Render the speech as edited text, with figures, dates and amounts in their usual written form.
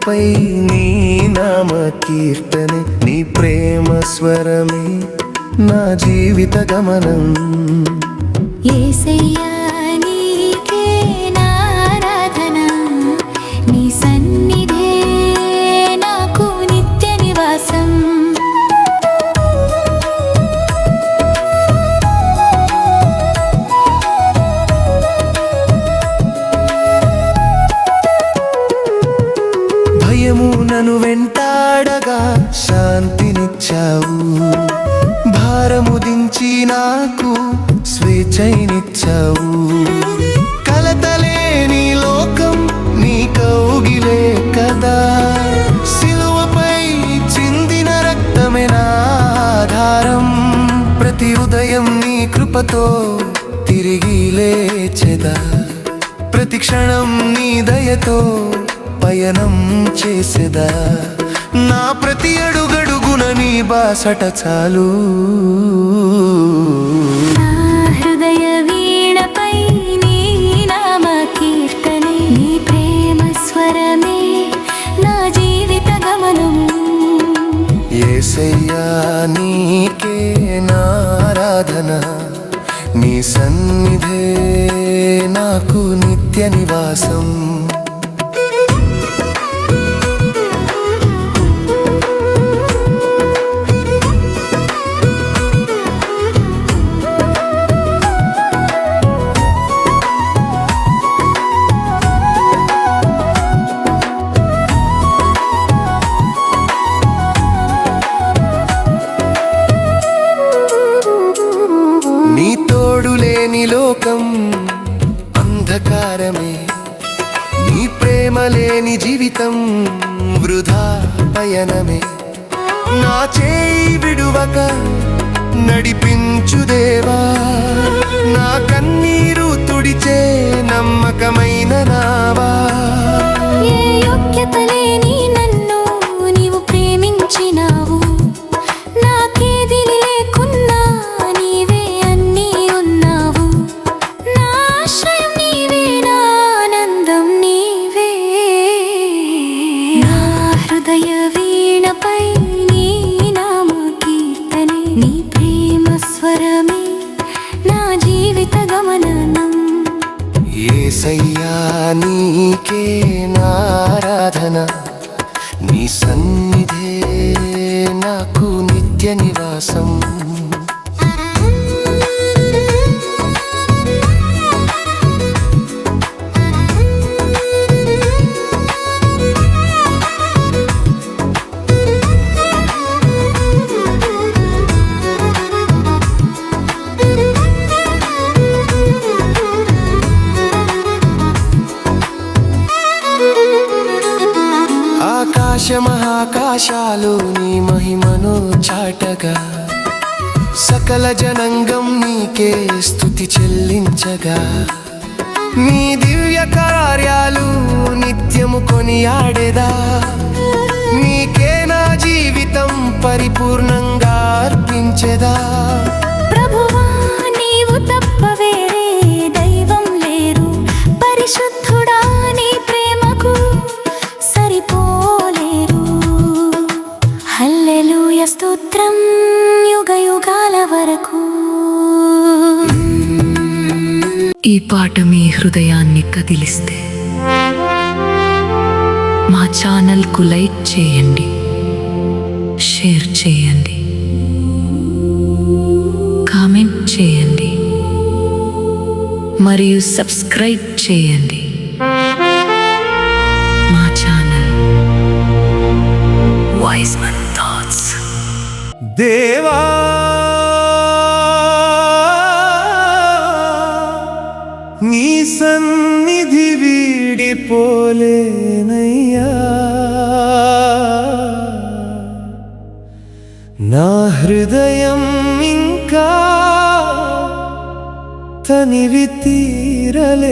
వీణపై నీ నామ కీర్తనే, నీ ప్రేమ స్వరమే నా జీవిత గమనం. యేసయ్యా నీకే నారాధన, నీ సన్నిధే నాకు నిత్య నివాసం. భయము నన్ను వెంటాడగా శాంతినిచ్చావు, భారము దించి నాకు స్వేచ్ఛనిచ్చావు. కలతలేని లోకం నీ కౌగిలే కదా, సిలువపై చిందిన రక్తమే నా ఆధారం. ప్రతి ఉదయం నీ కృపతో తిరిగి లేచెదా, ప్రతి క్షణం నీ దయతో పయనం చేసేదా. నా ప్రతి అడుగడుగున నీ బాసట చాలు. నా హృదయ వీణపై నీ నామ కీర్తనే, నీ ప్రేమ స్వరమే నా జీవిత గమనం. యేసయ్యా నీకే నారాధన, నీ సన్నిధే నాకు నిత్య నివాసం. నీ తోడు లేని లోకం అంధకారమే, నీ ప్రేమ లేని జీవితం వృధా పయనమే. నా చేయి విడువక నడిపించు దేవా, నా కన్నీరు తుడిచే నమ్మకమైన నావా. ఏ యోగ్యత లేని నన్ను నీవు ప్రేమించినావు, నాకేది లేకున్నా నీవే అన్నీ ఉన్నావు. నా ఆశ్రయం నీవే, నా ఆనందం నీవే. నా హృదయ వీణపై నీ నామ కీర్తనే, నీ ప్రేమ స్వరమే నా జీవిత గమనం. యేసయ్యా నీకే నారాధన, నీ సన్నిధే నాకు నిత్య నివాసం. ఆకాశ మహాకాశాలు నీ మహిమను చాటగా, సకల జనంగం నీకే స్తుతి చెల్లించగా. నీ దివ్య కార్యాలు నిత్యము కొనియాడెదా, నీకే నా జీవితం పరిపూర్ణంగా అర్పించెదా. ప్రభువా నీవు తప్ప వేరే దైవం లేరు, పరిశుద్ధుడా నీ ప్రేమకు సరిపోలేరు. హల్లెలూయా స్తోత్రం యుగ యుగాల వరకు. ఈ పాట మీ హృదయాన్ని కదిలిస్తే మా ఛానల్కు లైక్ చేయండి, షేర్ చేయండి, కామెంట్ చేయండి మరియు సబ్స్క్రైబ్ చేయండి. మా ఛానల్ వైజ్మన్ థాట్స్. దేవా నీ సన్నిధి వీడిపోలేనయ్యా, నా హృదయం ఇంకా తనివి తీరలేదయ్యా.